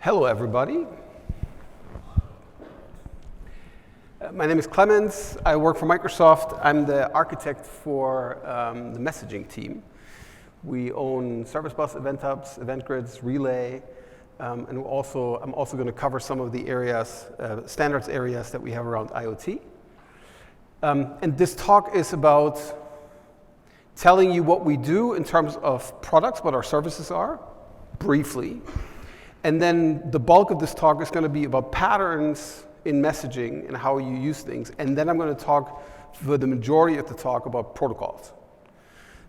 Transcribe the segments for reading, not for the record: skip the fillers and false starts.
Hello, everybody. My name is Clemens. I work for Microsoft. I'm the architect for the messaging team. We own Service Bus, Event Hubs, Event Grids, Relay, and I'm also going to cover some of the areas, standards areas that we have around IoT. And this talk is about telling you what we do in terms of products, what our services are, briefly. And then the bulk of this talk is going to be about patterns in messaging and how you use things. And then I'm going to talk for the majority of the talk about protocols.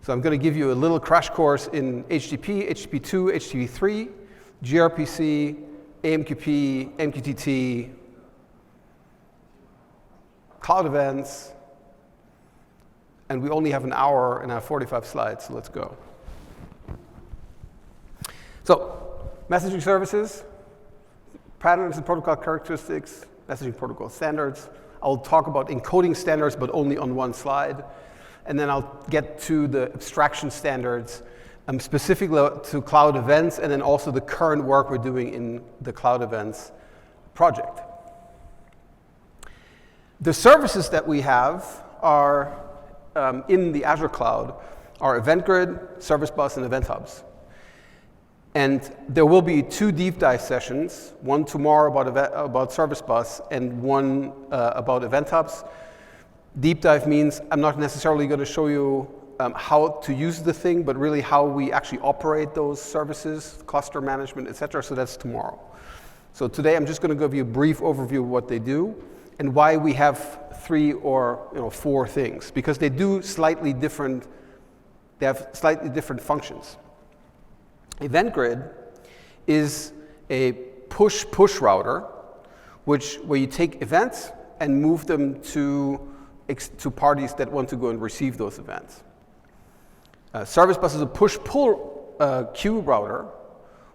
So I'm going to give you a little crash course in HTTP, HTTP2, HTTP3, GRPC, AMQP, MQTT, CloudEvents, and we only have an hour and I have 45 slides, so let's go. So, messaging services, patterns and protocol characteristics, messaging protocol standards. I'll talk about encoding standards, but only on one slide. And then I'll get to the abstraction standards, specifically to CloudEvents, and then also the current work we're doing in the CloudEvents project. The services that we have are in the Azure cloud are Event Grid, Service Bus, and Event Hubs. And there will be 2 deep dive sessions, one tomorrow about Service Bus and one about Event Hubs. Deep dive means I'm not necessarily going to show you how to use the thing, but really how we actually operate those services, cluster management, etc. So that's tomorrow. So today I'm just going to give you a brief overview of what they do and why we have 3 or 4 things, because they do slightly different. They have slightly different functions. Event Grid is a push-push router, where you take events and move them to parties that want to go and receive those events. Service Bus is a push-pull queue router,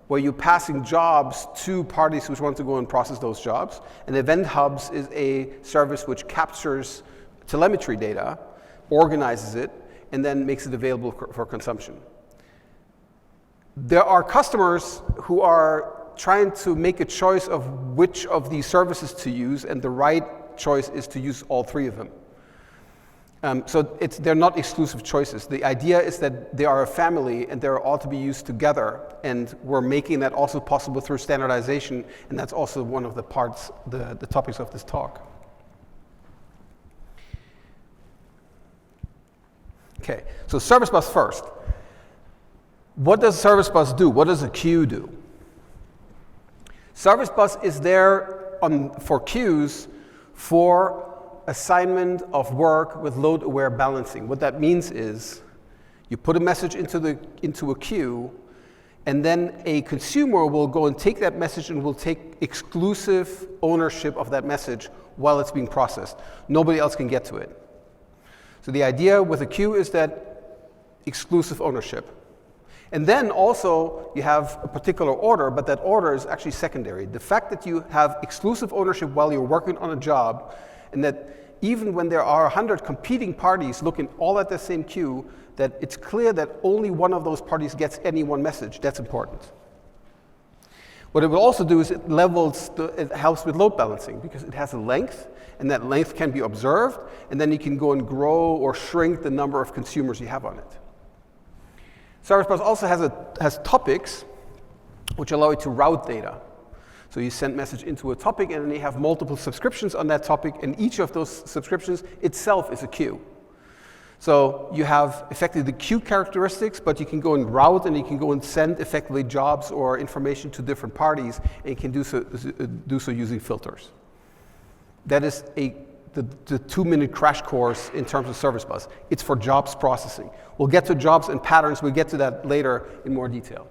where you're passing jobs to parties which want to go and process those jobs. And Event Hubs is a service which captures telemetry data, organizes it, and then makes it available for consumption. There are customers who are trying to make a choice of which of these services to use, and the right choice is to use all 3 of them. So they're not exclusive choices. The idea is that they are a family and they're all to be used together, and we're making that also possible through standardization, and that's also one of the parts, the topics of this talk. Okay, so Service Bus first. What does Service Bus do? What does a queue do? Service Bus is there for queues for assignment of work with load-aware balancing. What that means is you put a message into a queue, and then a consumer will go and take that message and will take exclusive ownership of that message while it's being processed. Nobody else can get to it. So the idea with a queue is that exclusive ownership. And then also you have a particular order, but that order is actually secondary. The fact that you have exclusive ownership while you're working on a job, and that even when there are 100 competing parties looking all at the same queue, that it's clear that only one of those parties gets any one message. That's important. What it will also do is it helps with load balancing, because it has a length, and that length can be observed, and then you can go and grow or shrink the number of consumers you have on it. Service Bus also has topics which allow you to route data. So you send message into a topic, and then you have multiple subscriptions on that topic, and each of those subscriptions itself is a queue. So you have effectively the queue characteristics, but you can go and route, and you can go and send effectively jobs or information to different parties, and you can do so using filters. That is the 2-minute crash course in terms of Service Bus. It's for jobs processing. We'll get to jobs and patterns. We'll get to that later in more detail.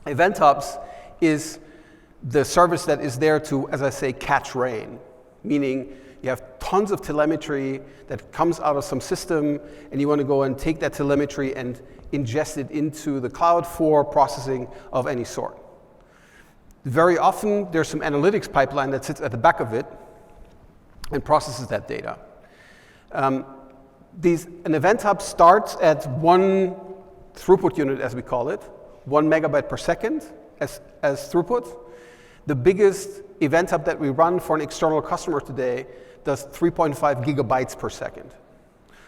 Event Hubs is the service that is there to, as I say, catch rain, meaning you have tons of telemetry that comes out of some system, and you want to go and take that telemetry and ingest it into the cloud for processing of any sort. Very often, there's some analytics pipeline that sits at the back of it and processes that data. An Event Hub starts at 1 throughput unit, as we call it, 1 megabyte per second, as throughput. The biggest event hub that we run for an external customer today does 3.5 gigabytes per second.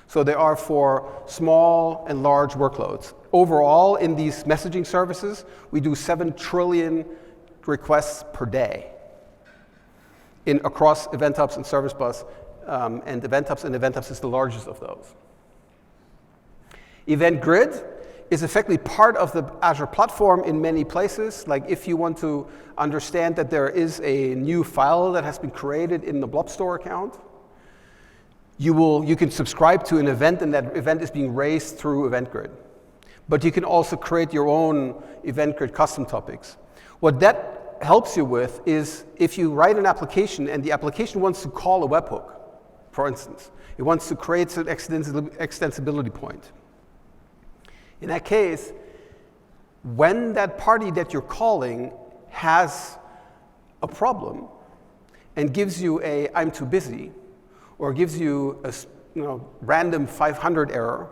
So they are for small and large workloads. Overall, in these messaging services, we do 7 trillion requests per day across event hubs and service bus, and event hubs is the largest of those. Event Grid is effectively part of the Azure platform in many places. Like if you want to understand that there is a new file that has been created in the Blob Store account, you can subscribe to an event, and that event is being raised through Event Grid. But you can also create your own Event Grid custom topics. What that helps you with is if you write an application and the application wants to call a webhook, for instance, it wants to create an extensibility point. In that case, when that party that you're calling has a problem and gives you a "I'm too busy," or gives you a random 500 error,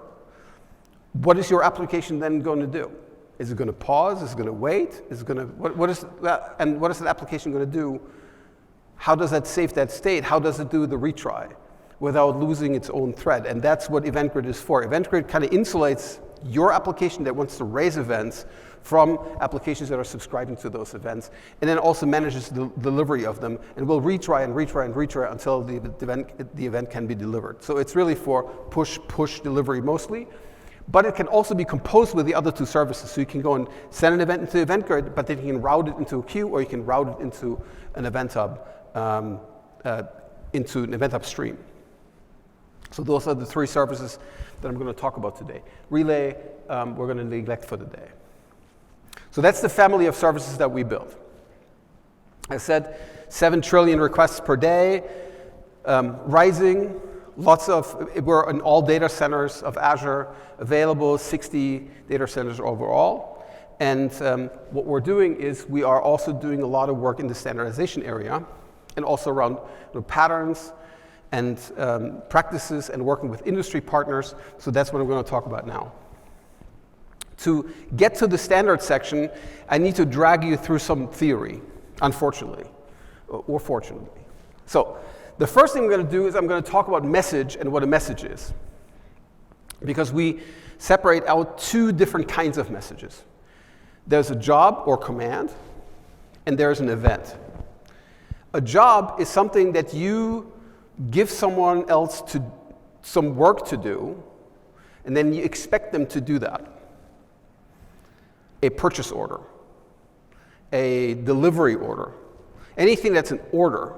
what is your application then going to do? Is it going to pause? Is it going to wait? Is it going to what is that? And what is that application going to do? How does that save that state? How does it do the retry without losing its own thread? And that's what Event Grid is for. Event Grid kind of insulates your application that wants to raise events from applications that are subscribing to those events, and then also manages the delivery of them, and will retry until the event can be delivered. So it's really for push delivery mostly, but it can also be composed with the other two services. So you can go and send an event into Event Grid, but then you can route it into a queue, or you can route it into an event hub, into an event hub stream. So those are the 3 services that I'm going to talk about today. Relay, we're going to neglect for the day. So that's the family of services that we build. I said 7 trillion requests per day, rising. We're in all data centers of Azure, available 60 data centers overall. And what we're doing is we are also doing a lot of work in the standardization area, and also around patterns and practices, and working with industry partners. So that's what I'm going to talk about now. To get to the standard section, I need to drag you through some theory, unfortunately, or fortunately. So the first thing I'm going to do is I'm going to talk about message and what a message is, because we separate out 2 different kinds of messages. There's a job or command, and there's an event. A job is something that you give someone else some work to do, and then you expect them to do that. A purchase order, a delivery order, anything that's an order,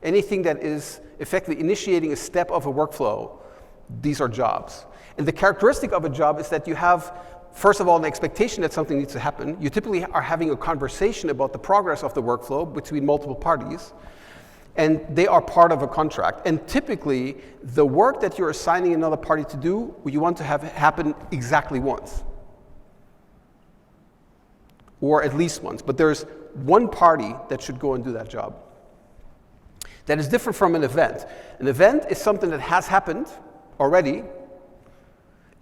anything that is effectively initiating a step of a workflow, these are jobs. And the characteristic of a job is that you have, first of all, an expectation that something needs to happen. You typically are having a conversation about the progress of the workflow between multiple parties, and they are part of a contract. And typically, the work that you're assigning another party to do, you want to have happen exactly once, or at least once. But there's one party that should go and do that job. That is different from an event. An event is something that has happened already,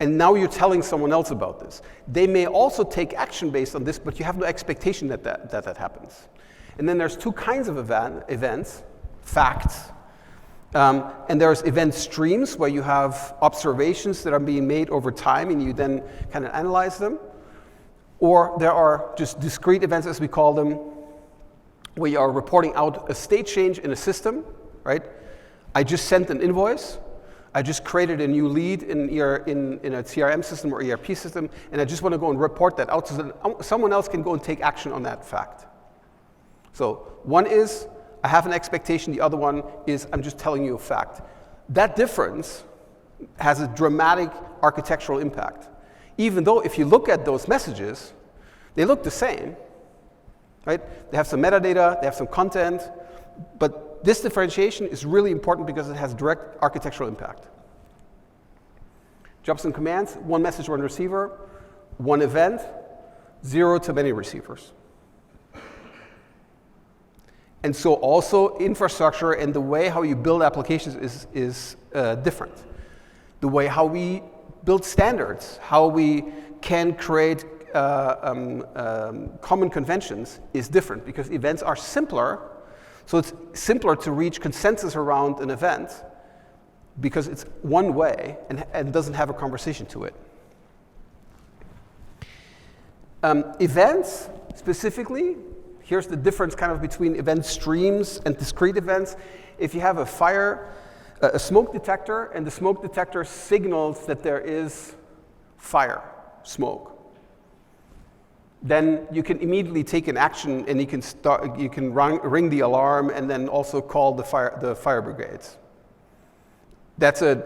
and now you're telling someone else about this. They may also take action based on this, but you have no expectation that happens. And then there's 2 kinds of events, facts, and there's event streams where you have observations that are being made over time, and you then kind of analyze them. Or there are just discrete events, as we call them, where you are reporting out a state change in a system, right? I just sent an invoice. I just created a new lead in a CRM system or ERP system, and I just want to go and report that out so that someone else can go and take action on that fact. So one is I have an expectation. The other one is I'm just telling you a fact. That difference has a dramatic architectural impact. Even though if you look at those messages, they look the same, right? They have some metadata, they have some content, but this differentiation is really important because it has direct architectural impact. Jobs and commands, 1 message, 1 receiver, 1 event, 0 to many receivers. And so also infrastructure and the way how you build applications is different. The way how we build standards, how we can create common conventions is different because events are simpler. So it's simpler to reach consensus around an event because it's one way and doesn't have a conversation to it. Events, specifically, here's the difference kind of between event streams and discrete events. If you have a smoke detector, and the smoke detector signals that there is fire, smoke, then you can immediately take an action and you can ring the alarm and then also call the fire brigades. That's a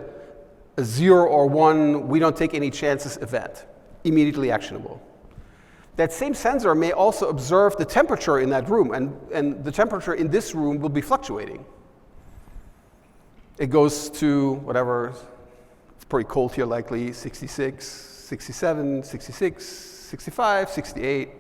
0 or 1, we don't take any chances event, immediately actionable. That same sensor may also observe the temperature in that room, and the temperature in this room will be fluctuating. It goes to whatever, it's pretty cold here likely, 66, 67, 66, 65, 68.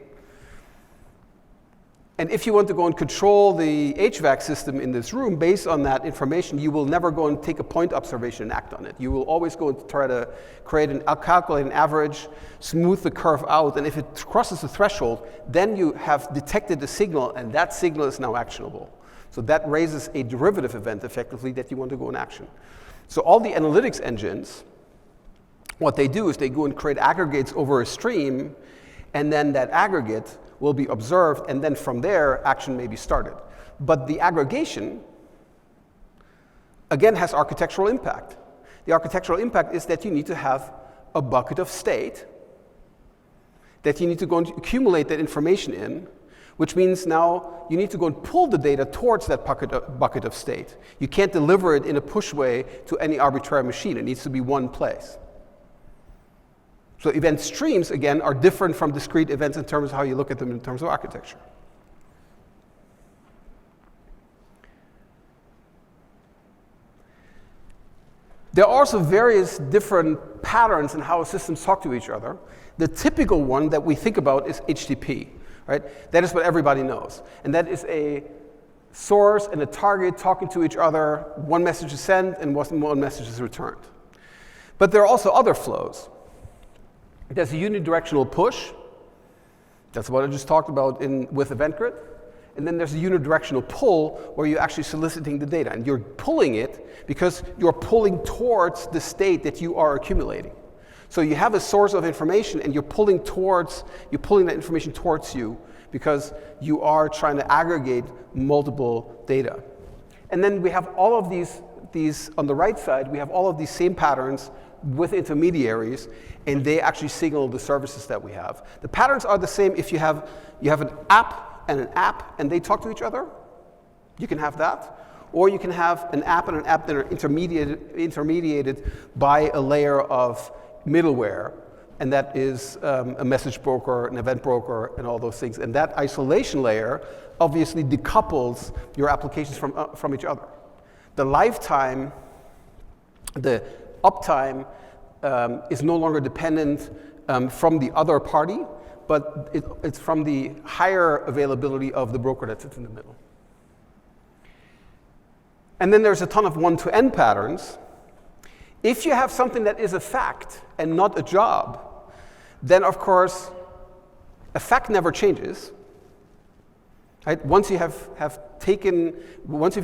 And if you want to go and control the HVAC system in this room based on that information, you will never go and take a point observation and act on it. You will always go and try to calculate an average, smooth the curve out, and if it crosses the threshold, then you have detected the signal, and that signal is now actionable. So that raises a derivative event, effectively, that you want to go in action. So all the analytics engines, what they do is they go and create aggregates over a stream, and then that aggregate will be observed, and then from there, action may be started. But the aggregation, again, has architectural impact. The architectural impact is that you need to have a bucket of state, that you need to go and accumulate that information in, which means now you need to go and pull the data towards that bucket of state. You can't deliver it in a push way to any arbitrary machine. It needs to be one place. So event streams, again, are different from discrete events in terms of how you look at them in terms of architecture. There are also various different patterns in how systems talk to each other. The typical one that we think about is HTTP, right? That is what everybody knows. And that is a source and a target talking to each other. One message is sent and one message is returned. But there are also other flows. There's a unidirectional push. That's what I just talked about with EventGrid. And then there's a unidirectional pull where you're actually soliciting the data. And you're pulling it because you're pulling towards the state that you are accumulating. So you have a source of information and you're pulling that information towards you because you are trying to aggregate multiple data. And then we have all of these on the right side, we have all of these same patterns with intermediaries, and they actually signal the services that we have. The patterns are the same if you have an app and they talk to each other. You can have that. Or you can have an app and an app that are intermediated by a layer of middleware, and that is a message broker, an event broker, and all those things. And that isolation layer obviously decouples your applications from each other. The lifetime, the uptime is no longer dependent from the other party, but it's from the higher availability of the broker that sits in the middle. And then there's a ton of one-to-end patterns. If you have something that is a fact and not a job, then of course a fact never changes. Right? Once you've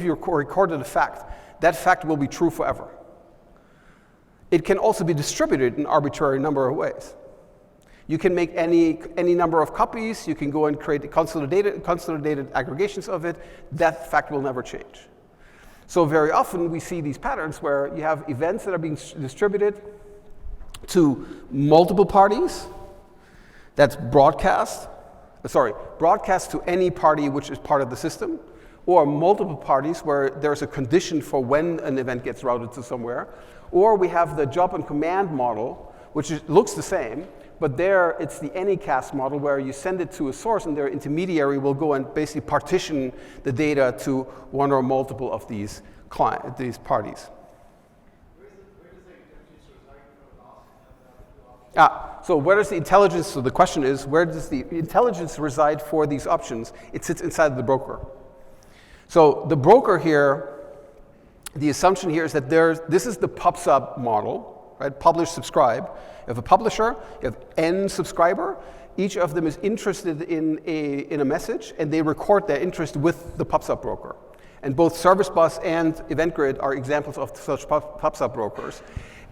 recorded a fact, that fact will be true forever. It can also be distributed in an arbitrary number of ways. You can make any number of copies. You can go and create consolidated aggregations of it. That fact will never change. So very often we see these patterns where you have events that are being distributed to multiple parties. That's broadcast to any party which is part of the system, or multiple parties where there's a condition for when an event gets routed to somewhere. Or we have the job and command model, which looks the same, but there it's the anycast model where you send it to a source and their intermediary will go and basically partition the data to one or multiple of these parties. So where does the intelligence, so the question is, where does the intelligence reside for these options? It sits inside the broker. So the broker here, the assumption here is that this is the pub/sub model, right? Publish, subscribe. You have a publisher, you have n subscriber, each of them is interested in a message, and they record their interest with the PubSub broker. And both Service Bus and Event Grid are examples of such PubSub brokers.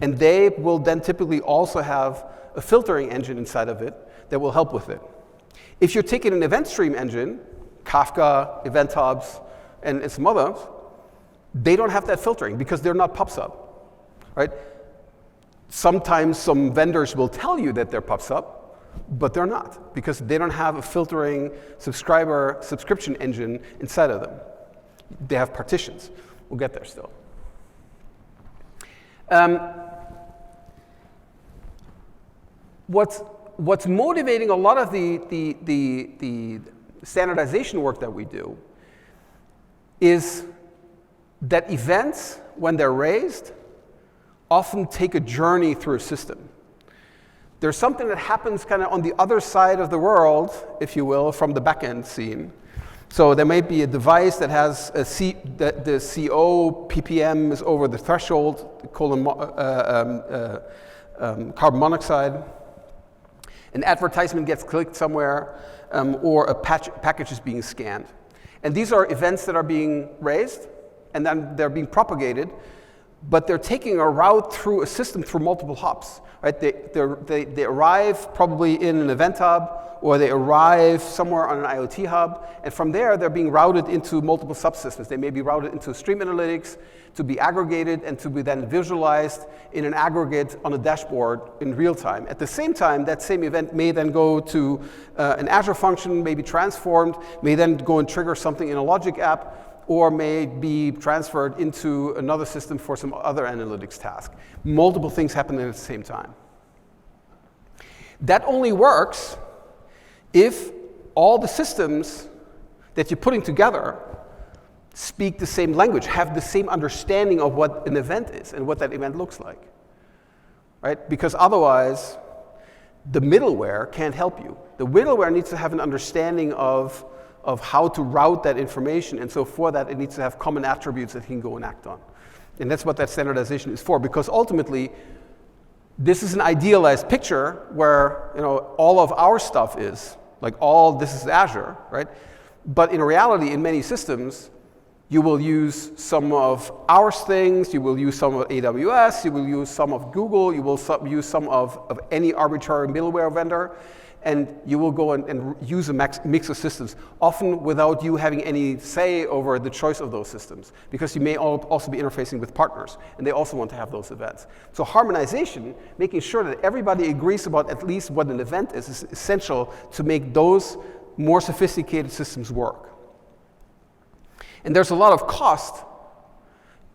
And they will then typically also have a filtering engine inside of it that will help with it. If you're taking an event stream engine, Kafka, Event Hubs, and some others, they don't have that filtering because they're not PubSub, right? Sometimes some vendors will tell you that they're PubSub, but they're not because they don't have a filtering subscription engine inside of them. They have partitions. We'll get there still. What's motivating a lot of the standardization work that we do is that events, when they're raised, often take a journey through a system. There's something that happens kind of on the other side of the world, if you will, from the backend scene. So there may be a device that has the CO ppm is over the threshold, carbon monoxide. An advertisement gets clicked somewhere, or a package is being scanned. And these are events that are being raised, and then they're being propagated, but they're taking a route through a system through multiple hubs. Right? They arrive probably in an event hub, or they arrive somewhere on an IoT hub, and from there they're being routed into multiple subsystems. They may be routed into stream analytics to be aggregated and to be then visualized in an aggregate on a dashboard in real time. At the same time, that same event may then go to an Azure function, may be transformed, may then go and trigger something in a logic app, or may be transferred into another system for some other analytics task. Multiple things happen at the same time. That only works if all the systems that you're putting together speak the same language, have the same understanding of what an event is and what that event looks like. Right? Because otherwise, the middleware can't help you. The middleware needs to have an understanding of how to route that information, and so for that it needs to have common attributes that it can go and act on. And that's what that standardization is for, because ultimately this is an idealized picture where all of our stuff is, like this is Azure, right? But in reality, in many systems, you will use some of our things, you will use some of AWS, you will use some of Google, you will use some of any arbitrary middleware vendor, and you will go and use a mix of systems, often without you having any say over the choice of those systems, because you may also be interfacing with partners, and they also want to have those events. So harmonization, making sure that everybody agrees about at least what an event is essential to make those more sophisticated systems work. And there's a lot of cost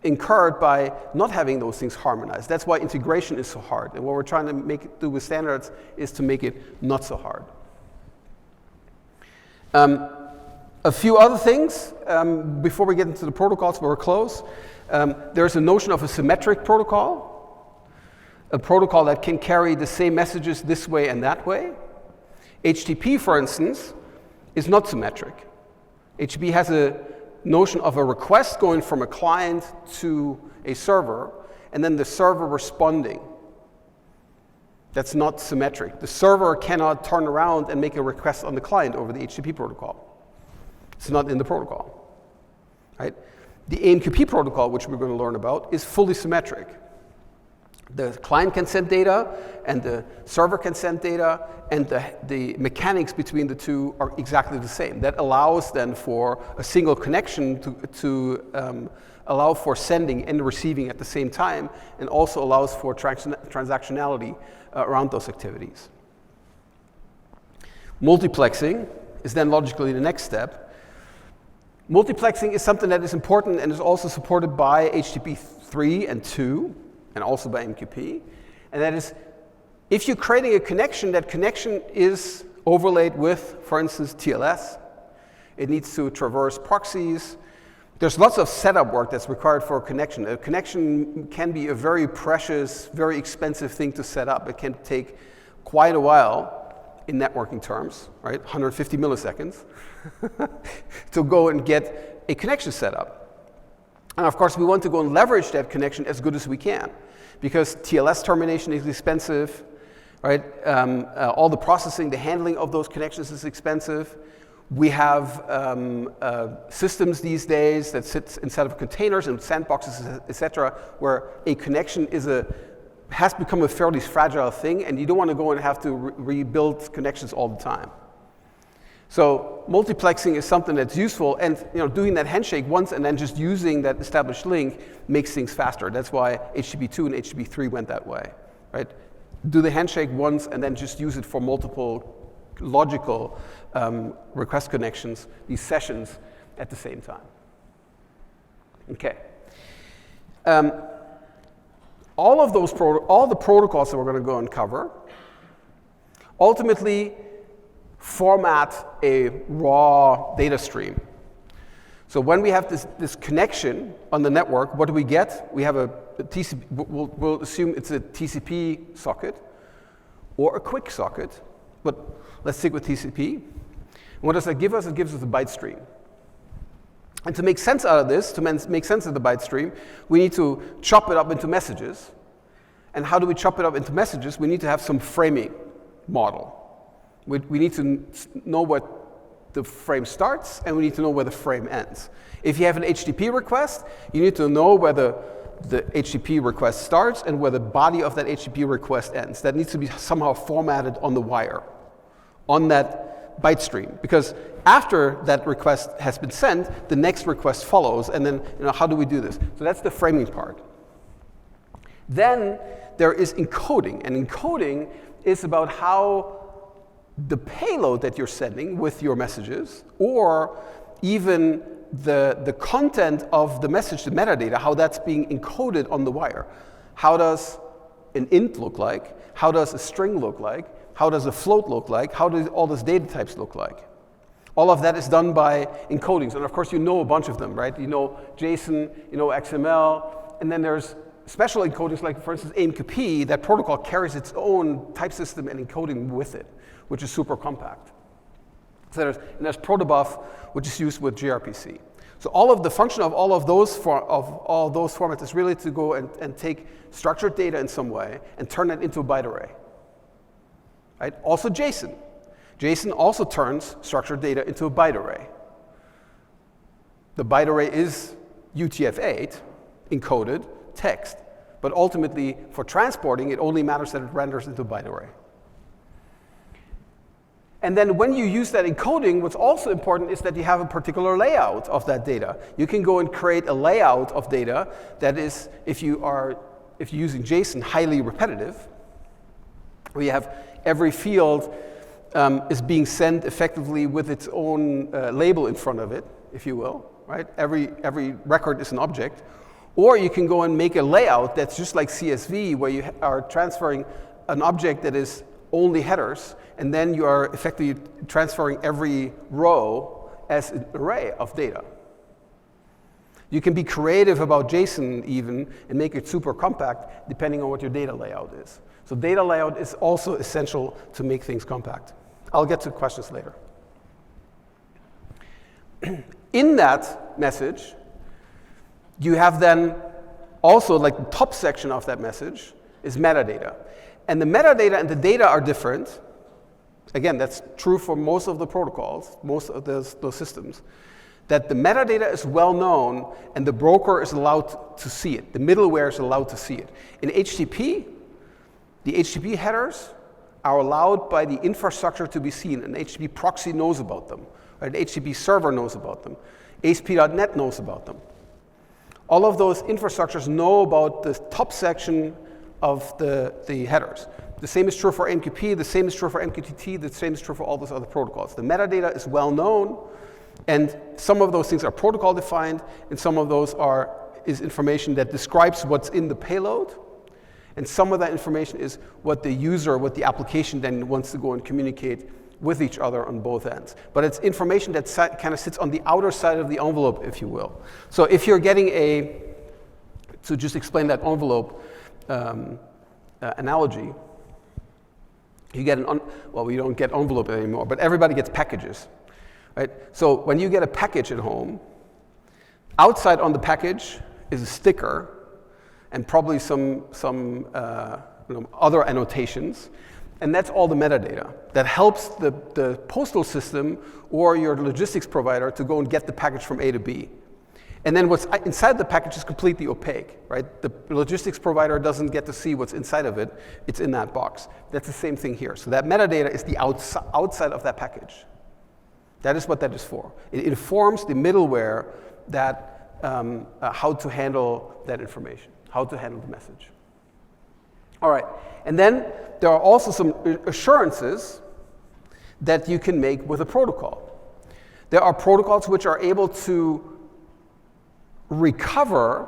incurred by not having those things harmonized. That's why integration is so hard. And what we're trying to do with standards is to make it not so hard. A few other things before we get into the protocols, where we're close. There's a notion of a symmetric protocol, a protocol that can carry the same messages this way and that way. HTTP, for instance, is not symmetric. HTTP has a notion of a request going from a client to a server, and then the server responding. That's not symmetric. The server cannot turn around and make a request on the client over the HTTP protocol. It's not in the protocol. Right? The AMQP protocol, which we're going to learn about, is fully symmetric. The client can send data, and the server can send data, and the mechanics between the two are exactly the same. That allows then for a single connection to allow for sending and receiving at the same time, and also allows for transactionality around those activities. Multiplexing is then logically the next step. Multiplexing is something that is important and is also supported by HTTP 3 and 2, and also by MQP. And that is, if you're creating a connection, that connection is overlaid with, for instance, TLS. It needs to traverse proxies. There's lots of setup work that's required for a connection. A connection can be a very precious, very expensive thing to set up. It can take quite a while in networking terms, right? 150 milliseconds to go and get a connection set up. And of course, we want to go and leverage that connection as good as we can, because TLS termination is expensive. right? All the processing, the handling of those connections is expensive. We have systems these days that sit inside of containers and sandboxes, etc., where a connection has become a fairly fragile thing, and you don't want to go and have to rebuild connections all the time. So multiplexing is something that's useful, and doing that handshake once and then just using that established link makes things faster. That's why HTTP2 and HTTP3 went that way, right? Do the handshake once and then just use it for multiple logical request connections, these sessions at the same time. Okay. All the protocols that we're going to go and cover ultimately format a raw data stream. So when we have this connection on the network, what do we get? We have a TCP, we'll assume it's a TCP socket or a quick socket, but let's stick with TCP. And what does that give us? It gives us a byte stream. And to make sense out of this, to make sense of the byte stream, we need to chop it up into messages. And how do we chop it up into messages? We need to have some framing model. We need to know what the frame starts, and we need to know where the frame ends. If you have an HTTP request, you need to know where the HTTP request starts and where the body of that HTTP request ends. That needs to be somehow formatted on the wire, on that byte stream. Because after that request has been sent, the next request follows, and then how do we do this? So that's the framing part. Then there is encoding, and encoding is about how the payload that you're sending with your messages, or even the content of the message, the metadata, how that's being encoded on the wire. How does an int look like? How does a string look like? How does a float look like? How do all those data types look like? All of that is done by encodings, and of course you know a bunch of them, right? You know JSON, you know XML, and then there's special encodings like, for instance, AMQP. That protocol carries its own type system and encoding with it, which is super compact. So there's protobuf, which is used with GRPC. So all of the function of all those formats is really to go and take structured data in some way and turn it into a byte array. Right? Also JSON. JSON also turns structured data into a byte array. The byte array is UTF-8, encoded text, but ultimately for transporting, it only matters that it renders into a byte array. And then when you use that encoding, what's also important is that you have a particular layout of that data. You can go and create a layout of data that is, if you're using JSON, highly repetitive, where you have every field is being sent effectively with its own label in front of it, if you will, right? Every record is an object. Or you can go and make a layout that's just like CSV, where you are transferring an object that is only headers, and then you are effectively transferring every row as an array of data. You can be creative about JSON even and make it super compact depending on what your data layout is. So data layout is also essential to make things compact. I'll get to questions later. In that message, you have then also, like the top section of that message is metadata. And the metadata and the data are different. Again, that's true for most of the protocols, most of those systems, that the metadata is well known and the broker is allowed to see it. The middleware is allowed to see it. In HTTP, the HTTP headers are allowed by the infrastructure to be seen. An HTTP proxy knows about them. Right? The HTTP server knows about them. ASP.NET knows about them. All of those infrastructures know about the top section of the headers. The same is true for AMQP, the same is true for MQTT, the same is true for all those other protocols. The metadata is well known, and some of those things are protocol defined, and some of those is information that describes what's in the payload, and some of that information is what the user, what the application then wants to go and communicate with each other on both ends. But it's information that kind of sits on the outer side of the envelope, if you will. So if you're getting to just explain that envelope analogy, you get we don't get envelope anymore, but everybody gets packages, right? So when you get a package at home, outside on the package is a sticker and probably some other annotations. And that's all the metadata that helps the postal system or your logistics provider to go and get the package from A to B. And then what's inside the package is completely opaque, right? The logistics provider doesn't get to see what's inside of it. It's in that box. That's the same thing here. So that metadata is the outside of that package. That is what that is for. It informs the middleware that how to handle that information, how to handle the message. All right, and then there are also some assurances that you can make with a protocol. There are protocols which are able to recover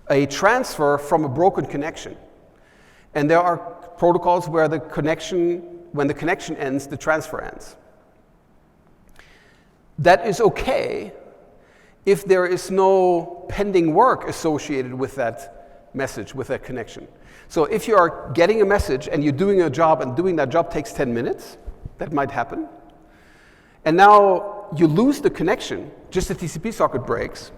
a transfer from a broken connection. And there are protocols where when the connection ends, the transfer ends. That is okay if there is no pending work associated with that message, with that connection. So if you are getting a message and you're doing a job and doing that job takes 10 minutes, that might happen. And now you lose the connection, just the TCP socket breaks,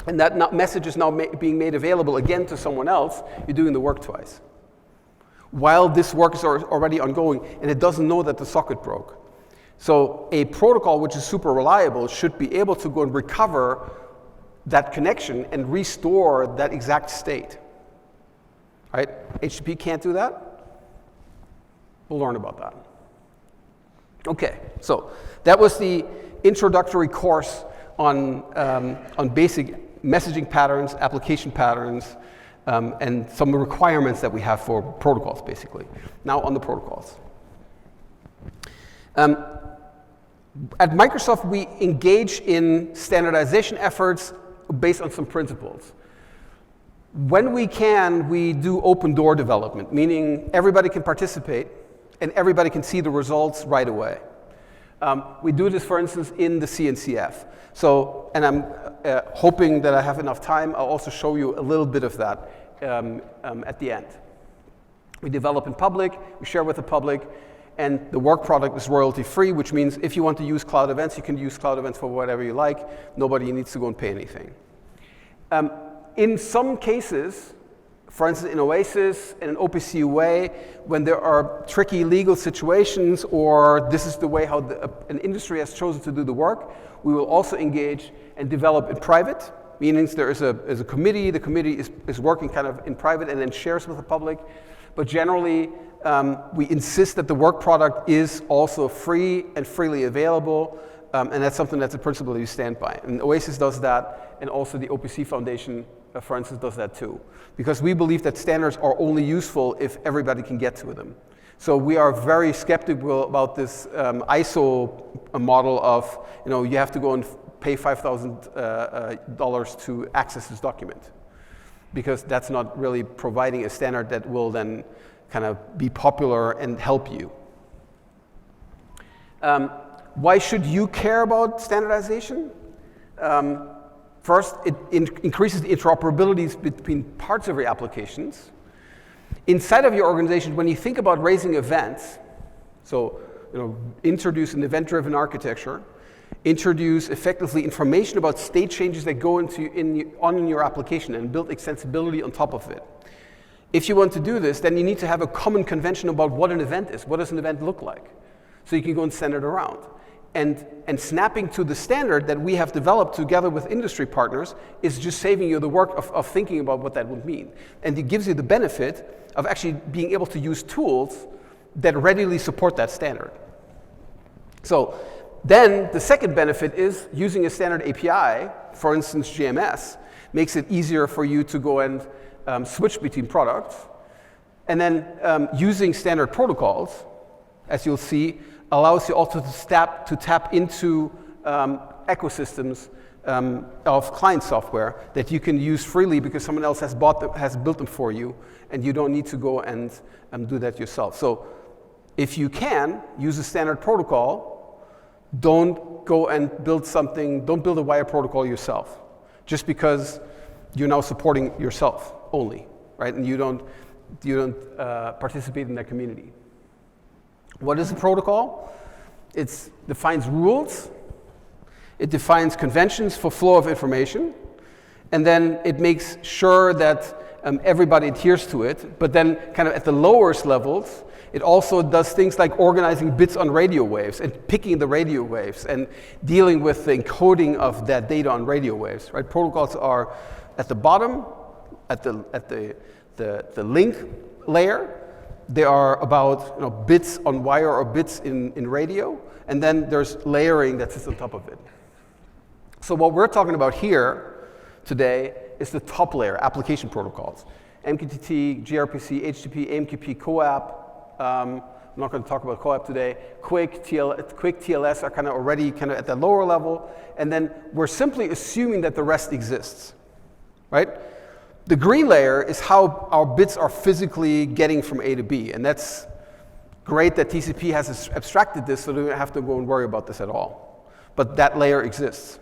and that message is now being made available again to someone else, you're doing the work twice. While this work is already ongoing and it doesn't know that the socket broke. So a protocol which is super reliable should be able to go and recover that connection and restore that exact state. Right? HTTP can't do that. We'll learn about that. Okay, so that was the introductory course on basic messaging patterns, application patterns, and some requirements that we have for protocols, basically. Now on the protocols. At Microsoft, we engage in standardization efforts based on some principles. When we can, we do open door development, meaning everybody can participate and everybody can see the results right away. We do this, for instance, in the CNCF. So, and I'm hoping that I have enough time, I'll also show you a little bit of that at the end. We develop in public, we share with the public, and the work product is royalty-free, which means if you want to use CloudEvents, you can use CloudEvents for whatever you like. Nobody needs to go and pay anything. In some cases, for instance, in OASIS and in OPC UA, when there are tricky legal situations or this is the way how an industry has chosen to do the work, we will also engage and develop in private, meaning there is a committee, the committee is working kind of in private and then shares with the public. But generally, we insist that the work product is also free and freely available, and that's something that's a principle that you stand by. And OASIS does that, and also the OPC Foundation, for instance, does that too. Because we believe that standards are only useful if everybody can get to them. So we are very skeptical about this ISO model of, you have to go and pay $5,000 to access this document. Because that's not really providing a standard that will then kind of be popular and help you. Why should you care about standardization? First, it increases the interoperability between parts of your applications. Inside of your organization, when you think about raising events, so introduce an event-driven architecture, introduce effectively information about state changes that go on your application and build extensibility on top of it. If you want to do this, then you need to have a common convention about what an event is. What does an event look like? So you can go and send it around. And snapping to the standard that we have developed together with industry partners is just saving you the work of thinking about what that would mean. And it gives you the benefit of actually being able to use tools that readily support that standard. So then the second benefit is using a standard API, for instance GMS, makes it easier for you to go and switch between products. And then using standard protocols, as you'll see, allows you also to tap into ecosystems of client software that you can use freely because someone else has built them for you, and you don't need to go and do that yourself. So if you can, use a standard protocol. Don't go and don't build a wire protocol yourself, just because you're now supporting yourself only, right? And you don't participate in that community. What is a protocol? It defines rules, it defines conventions for flow of information, and then it makes sure that everybody adheres to it. But then kind of at the lowest levels, it also does things like organizing bits on radio waves and picking the radio waves and dealing with the encoding of that data on radio waves, right? Protocols are at the bottom, at the link layer. They are about bits on wire or bits in radio, and then there's layering that sits on top of it. So what we're talking about here today is the top layer, application protocols. MQTT, GRPC, HTTP, AMQP, CoAP. I'm not going to talk about CoAP today. Quick TLS are kind of already at the lower level, and then we're simply assuming that the rest exists, right? The green layer is how our bits are physically getting from A to B, and that's great that TCP has abstracted this so we don't have to go and worry about this at all. But that layer exists.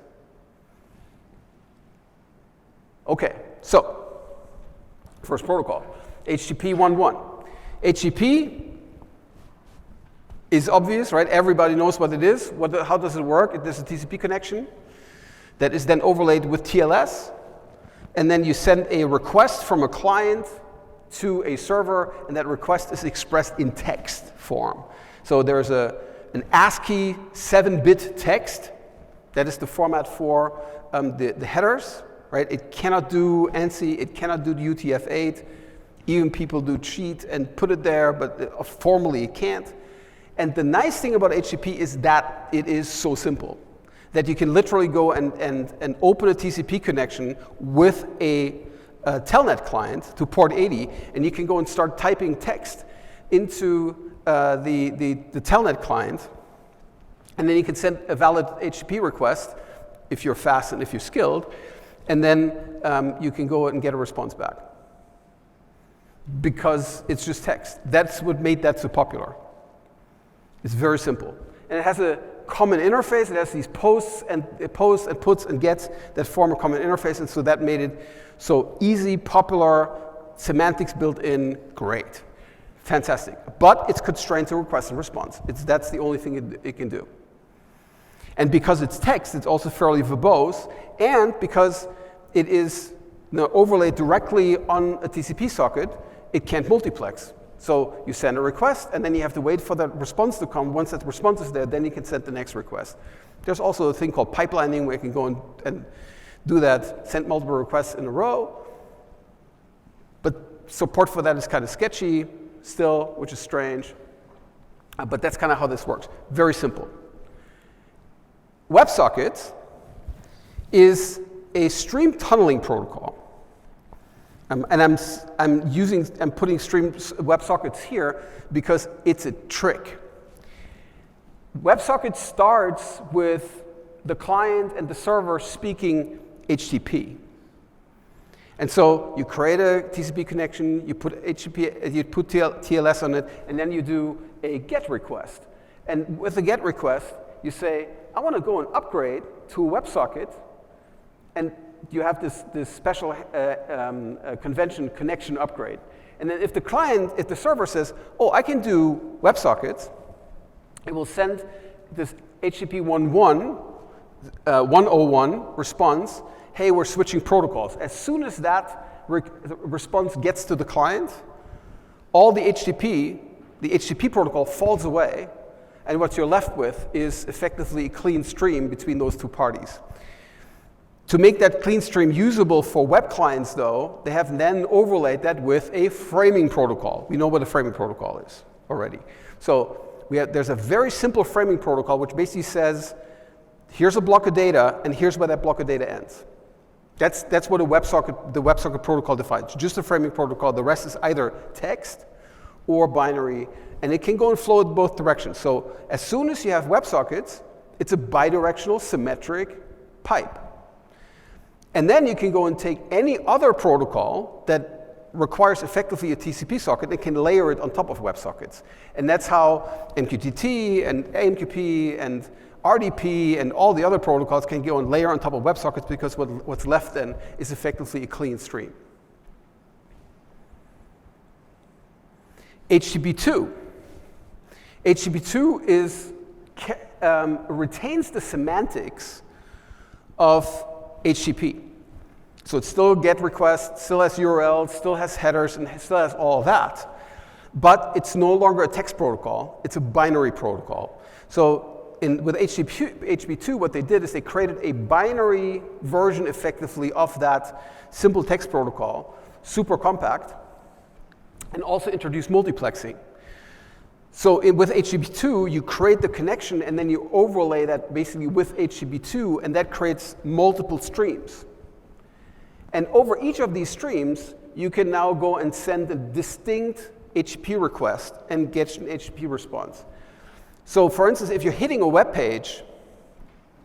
Okay, so first protocol, HTTP 1.1. HTTP is obvious, right? Everybody knows what it is. How does it work? There's a TCP connection that is then overlaid with TLS. And then you send a request from a client to a server, and that request is expressed in text form. So there's an ASCII 7-bit text. That is the format for the headers, right? It cannot do ANSI, it cannot do the UTF-8. Even people do cheat and put it there, but formally it can't. And the nice thing about HTTP is that it is so simple that you can literally go and open a TCP connection with a telnet client to port 80, and you can go and start typing text into the telnet client, and then you can send a valid HTTP request if you're fast and if you're skilled, and then you can go and get a response back. Because it's just text. That's what made that so popular. It's very simple. And it has a common interface. It has these posts and puts and gets that form a common interface, and so that made it so easy, popular, semantics built in, great. Fantastic. But it's constrained to request and response. That's the only thing it can do. And because it's text, it's also fairly verbose, and because it is overlaid directly on a TCP socket, it can't multiplex. So you send a request, and then you have to wait for that response to come. Once that response is there, then you can send the next request. There's also a thing called pipelining, where you can go and do that, send multiple requests in a row. But support for that is kind of sketchy still, which is strange. But that's kind of how this works. Very simple. WebSockets is a stream tunneling protocol. And I'm putting stream WebSockets here because it's a trick. WebSocket starts with the client and the server speaking HTTP. And so you create a TCP connection, you put TLS on it, and then you do a GET request. And with the GET request, you say, I want to go and upgrade to a WebSocket, and you have this special convention connection upgrade. And then if the server says, oh, I can do WebSockets, it will send this HTTP 1.1 response, hey, we're switching protocols. As soon as that response gets to the client, all the HTTP protocol falls away, and what you're left with is effectively a clean stream between those two parties. To make that clean stream usable for web clients, though, they have then overlaid that with a framing protocol. We know what a framing protocol is already. So there's a very simple framing protocol which basically says, here's a block of data, and here's where that block of data ends. That's what the WebSocket protocol defines. Just a framing protocol. The rest is either text or binary, and it can go and flow in both directions. So as soon as you have WebSockets, it's a bidirectional symmetric pipe. And then you can go and take any other protocol that requires effectively a TCP socket and can layer it on top of WebSockets. And that's how MQTT and AMQP and RDP and all the other protocols can go and layer on top of WebSockets, because what's left then is effectively a clean stream. HTTP2. HTTP2 retains the semantics of HTTP. So it still GET requests, still has URLs, still has headers, and still has all of that. But it's no longer a text protocol, it's a binary protocol. So with HTTP2, what they did is they created a binary version effectively of that simple text protocol, super compact, and also introduced multiplexing. So with HTTP2, you create the connection and then you overlay that basically with HTTP2, and that creates multiple streams. And over each of these streams, you can now go and send a distinct HTTP request and get an HTTP response. So for instance, if you're hitting a web page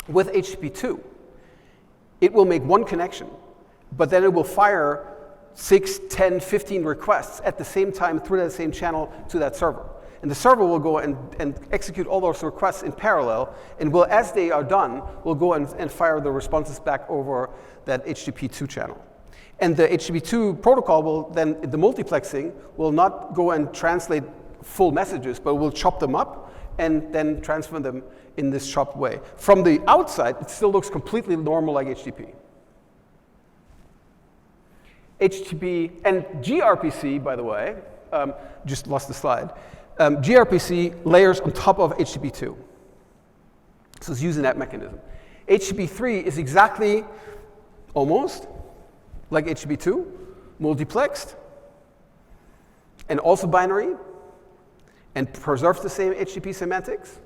with HTTP2, it will make one connection, but then it will fire 6, 10, 15 requests at the same time through that same channel to that server. And the server will go and execute all those requests in parallel, and will, as they are done, will go and fire the responses back over that HTTP2 channel. And the HTTP2 protocol will then, the multiplexing, will not go and translate full messages, but will chop them up and then transfer them in this chopped way. From the outside, it still looks completely normal like HTTP. HTTP and gRPC, by the way, just lost the slide. gRPC layers on top of HTTP2. So it's using that mechanism. HTTP3 is exactly, almost, like HTTP2, multiplexed, and also binary, and preserves the same HTTP semantics,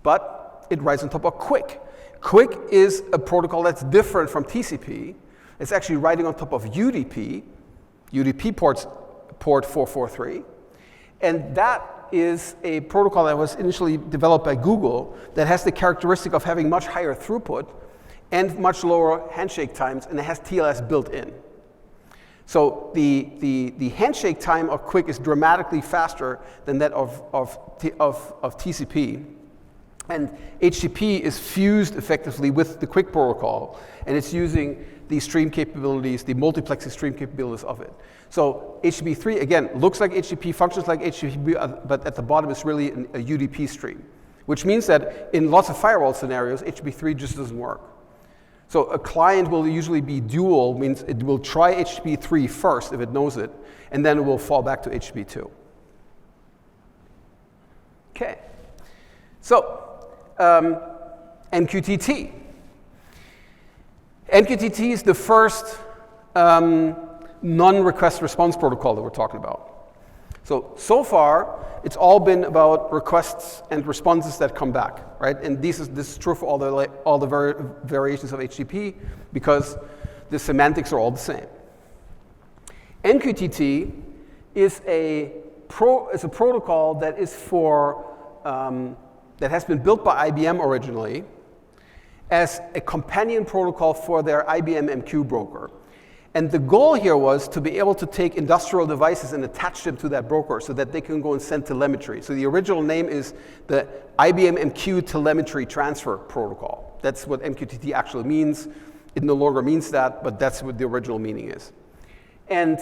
but it rides on top of QUIC. QUIC is a protocol that's different from TCP. It's actually riding on top of UDP, UDP port 443, and that is a protocol that was initially developed by Google that has the characteristic of having much higher throughput and much lower handshake times, and it has TLS built in. So the handshake time of QUIC is dramatically faster than that of TCP. And HTTP is fused effectively with the QUIC protocol, and it's using the stream capabilities, the multiplexing stream capabilities of it. So HTTP3, again, looks like HTTP, functions like HTTP, but at the bottom is really a UDP stream, which means that in lots of firewall scenarios, HTTP3 just doesn't work. So a client will usually be dual, means it will try HTTP3 first if it knows it, and then it will fall back to HTTP2. Okay. So MQTT. MQTT is the first non-request response protocol that we're talking about. So far, it's all been about requests and responses that come back, right? And this is true for all the variations of HTTP because the semantics are all the same. MQTT is a protocol that is for that has been built by IBM originally as a companion protocol for their IBM MQ broker. And the goal here was to be able to take industrial devices and attach them to that broker so that they can go and send telemetry. So the original name is the IBM MQ Telemetry Transfer Protocol. That's what MQTT actually means. It no longer means that, but that's what the original meaning is. And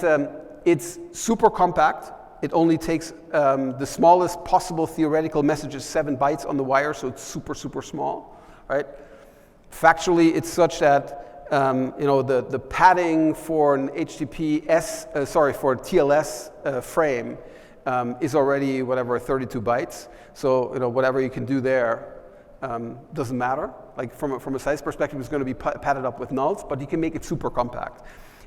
it's super compact. It only takes the smallest possible theoretical messages, 7 bytes on the wire, so it's super, super small, right? Factually, it's such that the padding for an for a TLS frame is already 32 bytes. So whatever you can do there doesn't matter. Like from a size perspective, it's going to be padded up with nulls, but you can make it super compact.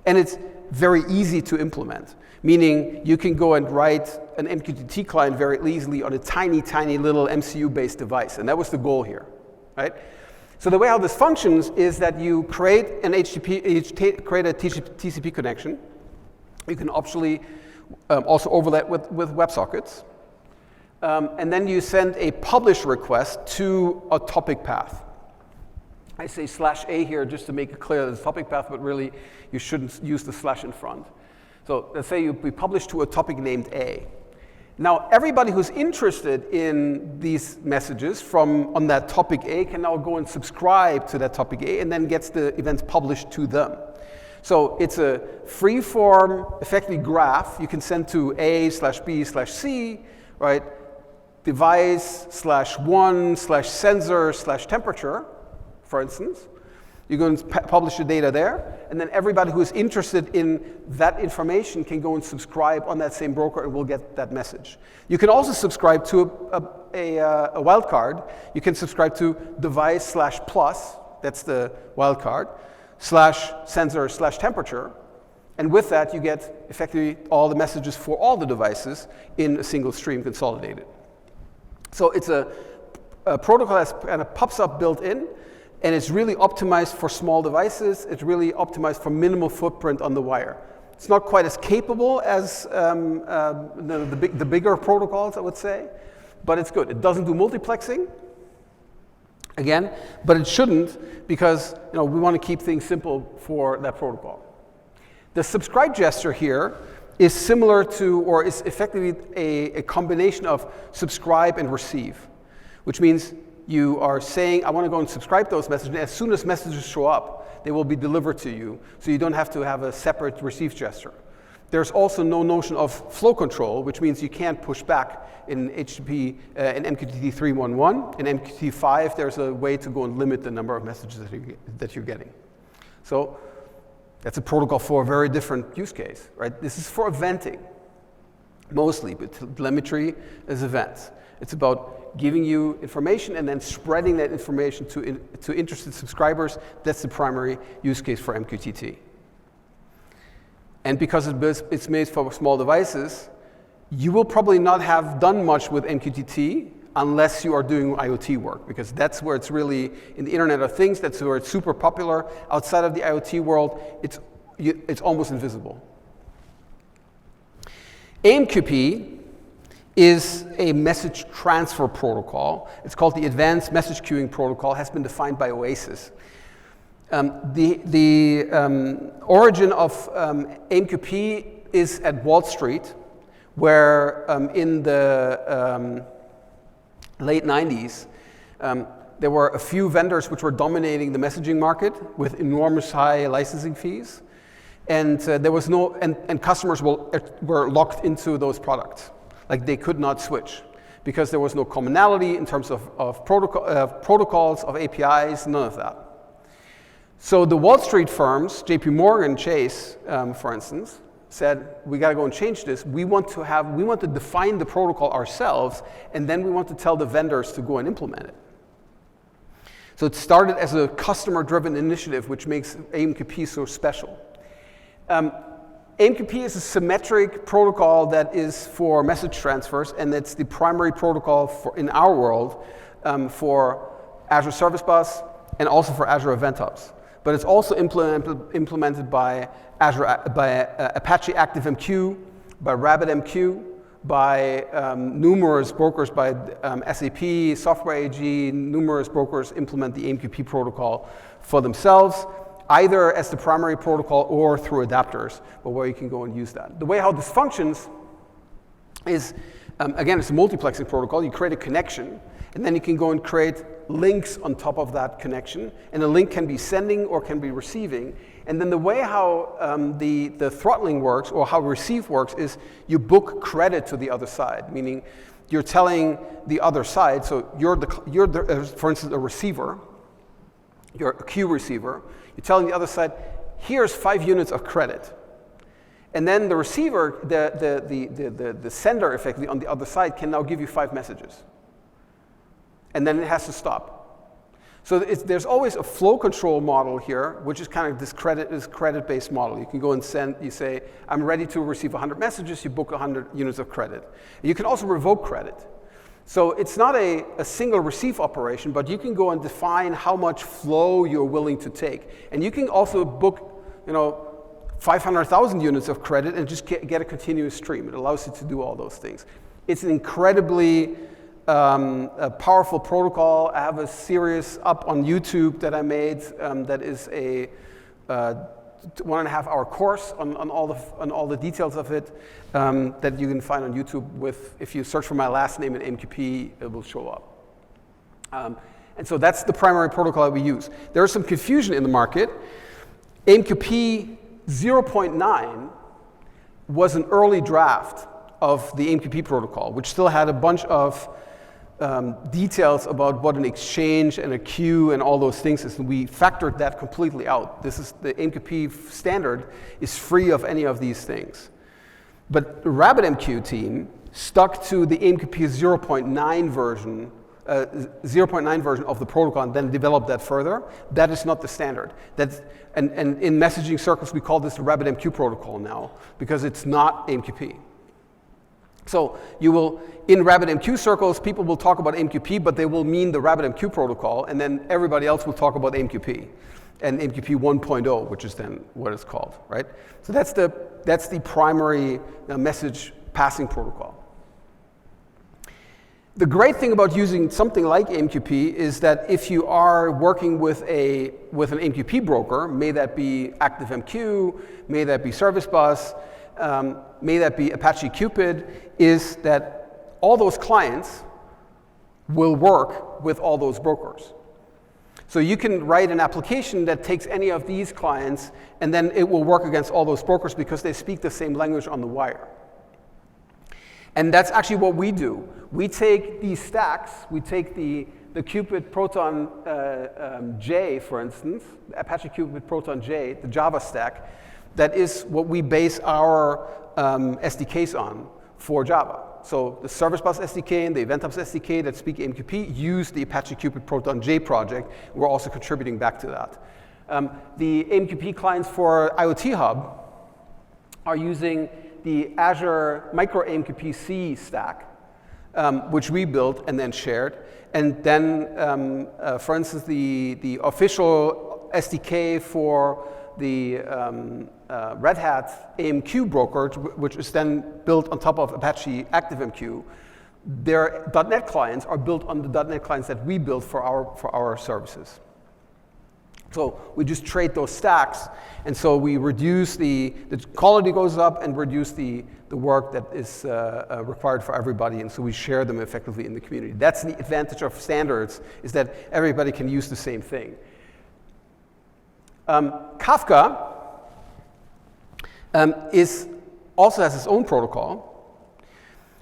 And it's very easy to implement, meaning you can go and write an MQTT client very easily on a tiny, tiny little MCU-based device, and that was the goal here, right? So the way how this functions is that you create an create a TCP connection. You can optionally also overlap with WebSockets, and then you send a publish request to a topic path. I say /a here just to make it clear that it's a topic path, but really you shouldn't use the / in front. So let's say we publish to a topic named A. Now everybody who's interested in these messages from on that topic A can now go and subscribe to that topic A and then gets the events published to them. So it's a free-form, effectively graph you can send to A/B/C, right? Device /1/sensor/temperature, for instance. You go and publish the data there, and then everybody who is interested in that information can go and subscribe on that same broker and will get that message. You can also subscribe to a wildcard. You can subscribe to device/plus, that's the wildcard, /sensor/temperature. And with that, you get effectively all the messages for all the devices in a single stream consolidated. So it's a protocol that kind of pops up built in, and it's really optimized for small devices. It's really optimized for minimal footprint on the wire. It's not quite as capable as the bigger protocols, I would say, but it's good. It doesn't do multiplexing, again, but it shouldn't, because we want to keep things simple for that protocol. The subscribe gesture here is similar to, or is effectively a combination of subscribe and receive, which means you are saying, I want to go and subscribe those messages, and as soon as messages show up, they will be delivered to you, so you don't have to have a separate receive gesture. There's also no notion of flow control, which means you can't push back in HTTP, in MQTT 3.1.1. In MQTT 5, there's a way to go and limit the number of messages that you're getting. So that's a protocol for a very different use case, right? This is for eventing, mostly, but telemetry is events. It's about giving you information and then spreading that information to interested subscribers. That's the primary use case for MQTT. And because it's made for small devices, you will probably not have done much with MQTT unless you are doing IoT work, because that's where it's really, in the Internet of Things, that's where it's super popular. Outside of the IoT world, it's almost invisible. AMQP is a message transfer protocol. It's called the Advanced Message Queuing Protocol, has been defined by OASIS. The origin of AMQP is at Wall Street, where in the late 90s, there were a few vendors which were dominating the messaging market with enormous high licensing fees, and there was no, and customers were locked into those products. Like, they could not switch because there was no commonality in terms of protocols, of APIs, none of that. So the Wall Street firms, JP Morgan, Chase, for instance, said, we got to go and change this. We want to define the protocol ourselves, and then we want to tell the vendors to go and implement it. So it started as a customer-driven initiative, which makes AMQP so special. AMQP is a symmetric protocol that is for message transfers, and it's the primary protocol in our world for Azure Service Bus and also for Azure Event Hubs. But it's also implemented by Apache ActiveMQ, by RabbitMQ, by numerous brokers, by SAP, Software AG. Numerous brokers implement the AMQP protocol for themselves, either as the primary protocol or through adapters, but where you can go and use that. The way how this functions is, again, it's a multiplexing protocol. You create a connection, and then you can go and create links on top of that connection, and a link can be sending or can be receiving. And then the way how the throttling works, or how receive works, is you book credit to the other side, meaning you're telling the other side, so you're for instance, a receiver, you're a queue receiver, you're telling the other side, here's 5 units of credit. And then the receiver, the sender, effectively, on the other side can now give you 5 messages. And then it has to stop. So there's always a flow control model here, which is kind of this credit-based model. You can go and send, you say, I'm ready to receive 100 messages, you book 100 units of credit. You can also revoke credit. So it's not a single receive operation, but you can go and define how much flow you're willing to take. And you can also book, 500,000 units of credit and just get a continuous stream. It allows you to do all those things. It's an incredibly a powerful protocol. I have a series up on YouTube that I made that is a 1.5-hour course on all the details of it that you can find on YouTube. If you search for my last name in AMQP, it will show up. And so that's the primary protocol that we use. There is some confusion in the market. AMQP 0.9 was an early draft of the AMQP protocol, which still had a bunch of details about what an exchange and a queue and all those things is, and we factored that completely out. This is the AMQP standard is free of any of these things. But the RabbitMQ team stuck to the AMQP 0.9 version, 0.9 version of the protocol, and then developed that further. That is not the standard. And in messaging circles, we call this the RabbitMQ protocol now, because it's not AMQP. So you will, in RabbitMQ circles, people will talk about AMQP, but they will mean the RabbitMQ protocol, and then everybody else will talk about AMQP, and AMQP 1.0, which is then what it's called, right? So that's the primary message passing protocol. The great thing about using something like AMQP is that if you are working with an AMQP broker, may that be ActiveMQ, may that be Service Bus, may that be Apache Cupid, is that all those clients will work with all those brokers. So you can write an application that takes any of these clients, and then it will work against all those brokers because they speak the same language on the wire. And that's actually what we do. We take these stacks, we take the Cupid Proton J, for instance, the Apache Cupid Proton J, the Java stack. That is what we base our SDKs on for Java. So the Service Bus SDK and the Event Hubs SDK that speak AMQP use the Apache Cupid Proton J project. We're also contributing back to that. The AMQP clients for IoT Hub are using the Azure Micro AMQP C stack, which we built and then shared. And then, for instance, the official SDK for the Red Hat AMQ broker, which is then built on top of Apache ActiveMQ, their .NET clients are built on the .NET clients that we built for our services. So we just trade those stacks, and so we reduce the quality goes up and reduce the work that is required for everybody, and so we share them effectively in the community. That's the advantage of standards, is that everybody can use the same thing. Kafka also has its own protocol,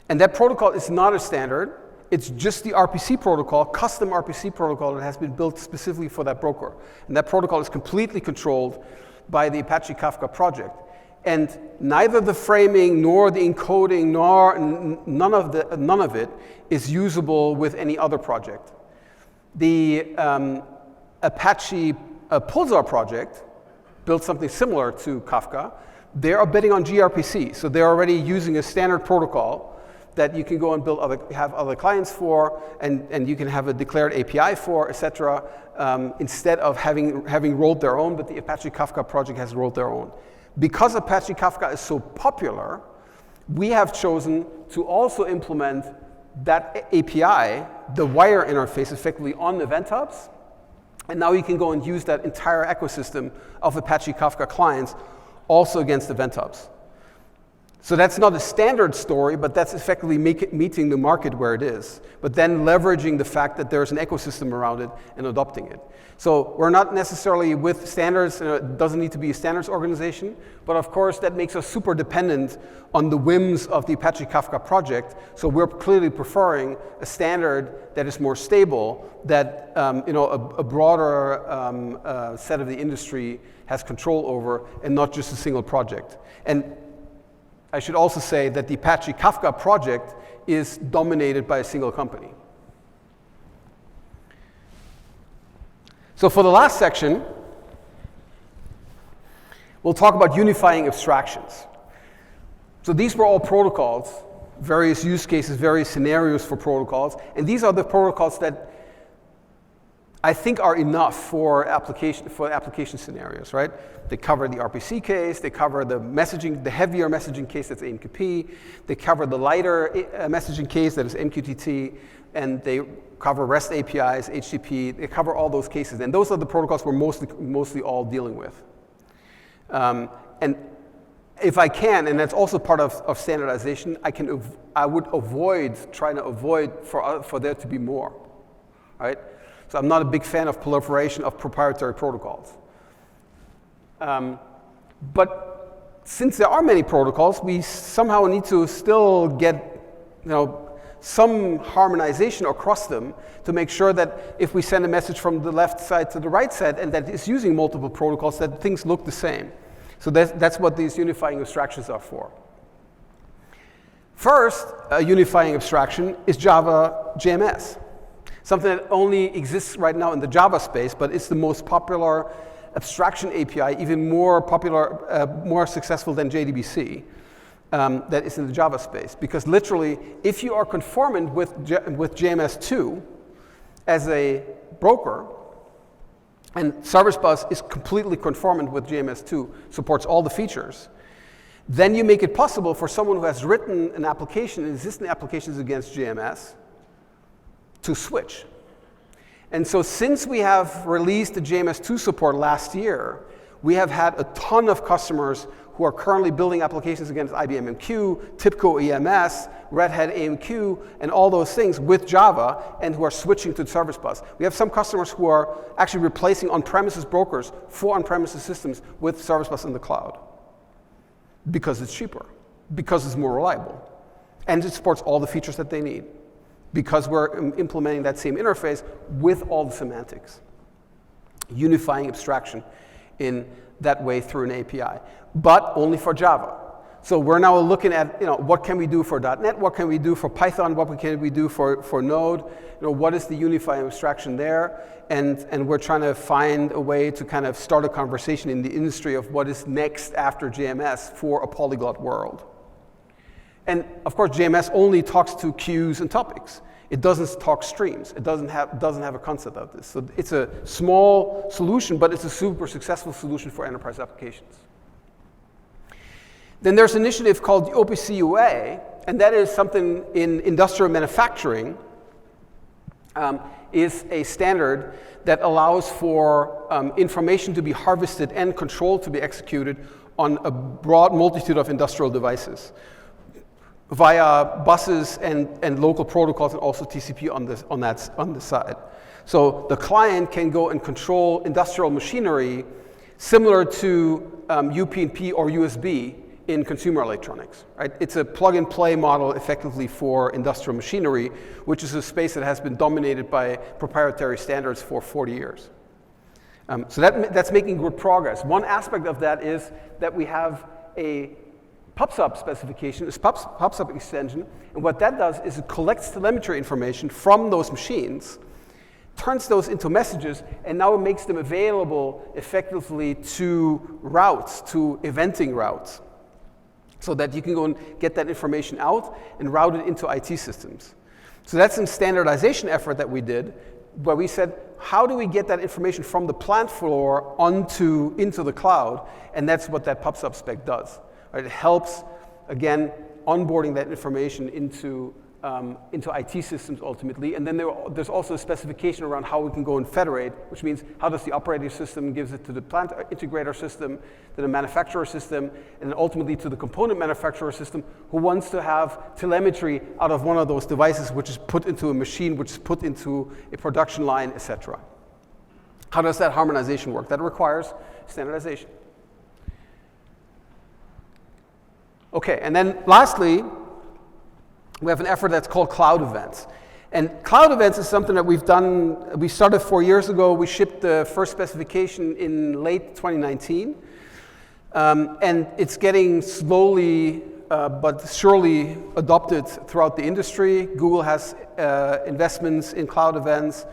and that protocol is not a standard. It's just the RPC protocol, custom RPC protocol that has been built specifically for that broker. And that protocol is completely controlled by the Apache Kafka project. And neither the framing nor the encoding nor none of it is usable with any other project. The Apache Pulsar project built something similar to Kafka. They are betting on GRPC, so they're already using a standard protocol that you can go and have other clients for, and you can have a declared API for, etc., instead of having rolled their own, but the Apache Kafka project has rolled their own. Because Apache Kafka is so popular, we have chosen to also implement that API, the wire interface, effectively on Event Hubs, and now you can go and use that entire ecosystem of Apache Kafka clients also against Event Hubs. So that's not a standard story, but that's effectively meeting the market where it is, but then leveraging the fact that there's an ecosystem around it and adopting it. So we're not necessarily with standards, it doesn't need to be a standards organization, but of course that makes us super dependent on the whims of the Apache Kafka project, so we're clearly preferring a standard that is more stable, that a broader set of the industry has control over, and not just a single project. And I should also say that the Apache Kafka project is dominated by a single company. So for the last section, we'll talk about unifying abstractions. So these were all protocols, various use cases, various scenarios for protocols, and these are the protocols that I think are enough for application scenarios, right? They cover the RPC case, they cover the messaging, the heavier messaging case, that's AMQP, they cover the lighter messaging case, that is MQTT, and they cover REST APIs, HTTP, they cover all those cases, and those are the protocols we're mostly all dealing with. And if I can, and that's also part of standardization, I would try to avoid for there to be more, right? So I'm not a big fan of proliferation of proprietary protocols. But since there are many protocols, we somehow need to still get some harmonization across them to make sure that if we send a message from the left side to the right side and that is using multiple protocols, that things look the same. So that's what these unifying abstractions are for. First, a unifying abstraction is Java JMS, something that only exists right now in the Java space, but it's the most popular abstraction API, even more popular, more successful than JDBC, that is in the Java space. Because literally, if you are conformant with JMS2 as a broker, and Service Bus is completely conformant with JMS2, supports all the features, then you make it possible for someone who has written an application, existing applications against JMS, to switch. And so since we have released the JMS2 support last year, we have had a ton of customers who are currently building applications against IBM MQ, TIBCO EMS, Red Hat AMQ, and all those things with Java, and who are switching to Service Bus. We have some customers who are actually replacing on-premises brokers for on-premises systems with Service Bus in the cloud, because it's cheaper, because it's more reliable, and it supports all the features that they need, because we're implementing that same interface with all the semantics, unifying abstraction in that way through an API, but only for Java. So we're now looking at, what can we do for .NET, what can we do for Python, what can we do for Node, what is the unifying abstraction there, and we're trying to find a way to kind of start a conversation in the industry of what is next after JMS for a polyglot world. And of course, JMS only talks to queues and topics. It doesn't talk streams. It doesn't have a concept of this. So it's a small solution, but it's a super successful solution for enterprise applications. Then there's an initiative called the OPC UA, and that is something in industrial manufacturing, is a standard that allows for information to be harvested and control to be executed on a broad multitude of industrial devices via buses and local protocols, and also TCP on the side. So the client can go and control industrial machinery similar to UPnP or USB in consumer electronics, right? It's a plug-and-play model effectively for industrial machinery, which is a space that has been dominated by proprietary standards for 40 years. So that's making good progress. One aspect of that is that we have a PubSub specification, a PubSub extension, and what that does is it collects telemetry information from those machines, turns those into messages, and now it makes them available effectively to routes, to eventing routes, so that you can go and get that information out and route it into IT systems. So that's some standardization effort that we did, where we said, how do we get that information from the plant floor into the cloud? And that's what that PubSub spec does. Right? It helps, again, onboarding that information into IT systems ultimately. And then there's also a specification around how we can go and federate, which means how does the operating system gives it to the plant integrator system, to the manufacturer system, and then ultimately to the component manufacturer system who wants to have telemetry out of one of those devices, which is put into a machine, which is put into a production line, etc. How does that harmonization work? That requires standardization. Okay, and then lastly, we have an effort that's called CloudEvents. And CloudEvents is something that we've done, we started 4 years ago. We shipped the first specification in late 2019. And it's getting slowly but surely adopted throughout the industry. Google has investments in CloudEvents.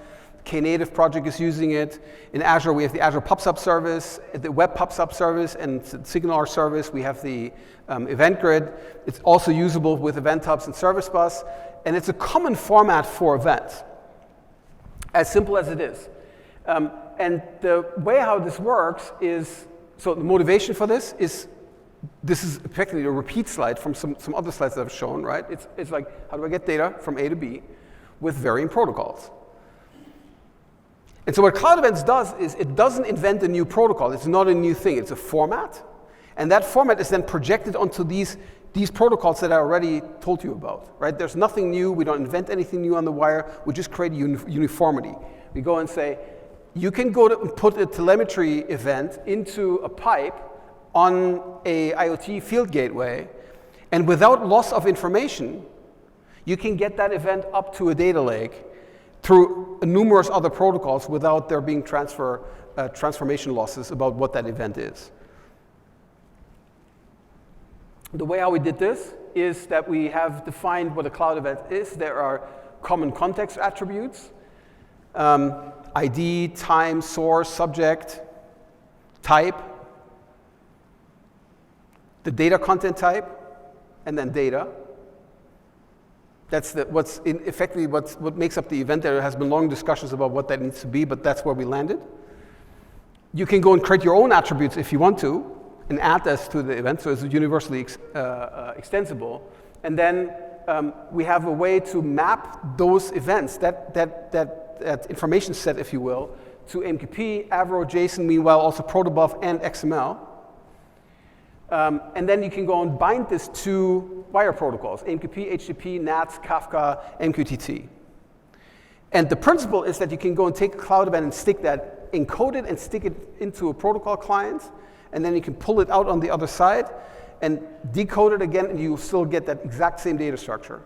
Knative project is using it. In Azure, we have the Azure PubSub service, the Web PubSub service, and Signal service. We have the Event Grid. It's also usable with Event Hubs and Service Bus, and it's a common format for events, as simple as it is. And the way how this works is, so the motivation for this is effectively a repeat slide from some other slides that I've shown, right? It's like, how do I get data from A to B with varying protocols? And so what CloudEvents does is it doesn't invent a new protocol. It's not a new thing. It's a format. And that format is then projected onto these protocols that I already told you about, right? There's nothing new. We don't invent anything new on the wire. We just create uniformity. We go and say, you can go to put a telemetry event into a pipe on a IoT field gateway, and without loss of information, you can get that event up to a data lake through numerous other protocols without there being transformation losses about what that event is. The way how we did this is that we have defined what a cloud event is. There are common context attributes, ID, time, source, subject, type, the data content type, and then data. That's effectively what makes up the event. There has been long discussions about what that needs to be, but that's where we landed. You can go and create your own attributes if you want to, and add this to the event, so it's universally extensible. And then we have a way to map those events, that information set, if you will, to AMQP, Avro, JSON, meanwhile also protobuf and XML. And then you can go and bind this to wire protocols, AMQP, HTTP, NATS, Kafka, MQTT. And the principle is that you can go and take a cloud event and stick that, encode it and stick it into a protocol client, and then you can pull it out on the other side and decode it again, and you still get that exact same data structure,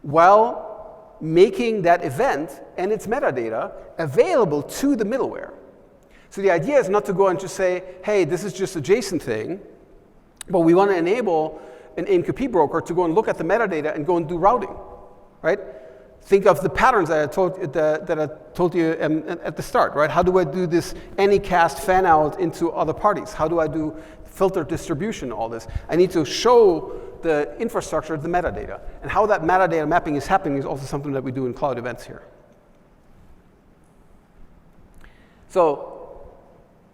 while making that event and its metadata available to the middleware. So the idea is not to go and just say, hey, this is just a JSON thing, but we want to enable an AMQP broker to go and look at the metadata and go and do routing, right? Think of the patterns that I told you at the start, right? How do I do this anycast fan out into other parties? How do I do filter distribution, all this? I need to show the infrastructure, the metadata. And how that metadata mapping is happening is also something that we do in Cloud Events here. So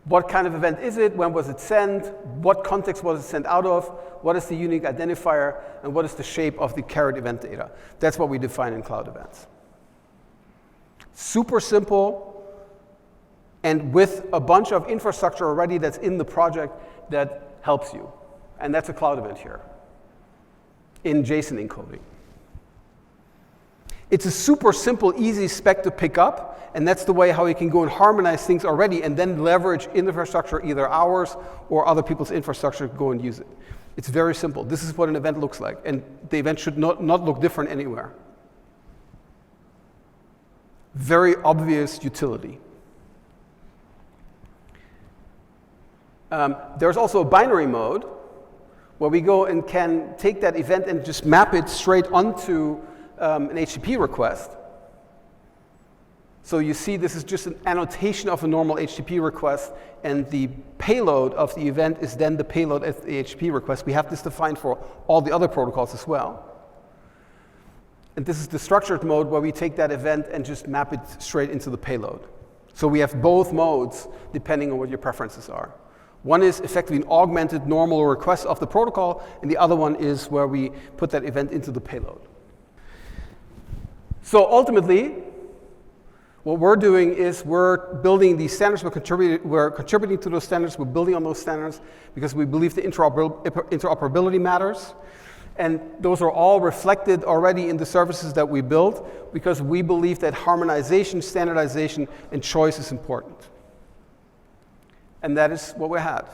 what kind of event is it? When was it sent? What context was it sent out of? What is the unique identifier? And what is the shape of the carried event data? That's what we define in Cloud Events. Super simple, and with a bunch of infrastructure already that's in the project that helps you. And that's a Cloud Event here in JSON encoding. It's a super simple, easy spec to pick up, and that's the way how you can go and harmonize things already and then leverage infrastructure, either ours or other people's infrastructure, to go and use it. It's very simple. This is what an event looks like, and the event should not look different anywhere. Very obvious utility. There's also a binary mode where we go and can take that event and just map it straight onto an HTTP request. So you see this is just an annotation of a normal HTTP request, and the payload of the event is then the payload of the HTTP request. We have this defined for all the other protocols as well. And this is the structured mode where we take that event and just map it straight into the payload. So we have both modes depending on what your preferences are. One is effectively an augmented normal request of the protocol, and the other one is where we put that event into the payload. So ultimately, what we're doing is we're building these standards, we're contributing to those standards, we're building on those standards because we believe the interoperability matters. And those are all reflected already in the services that we build because we believe that harmonization, standardization, and choice is important. And that is what we had.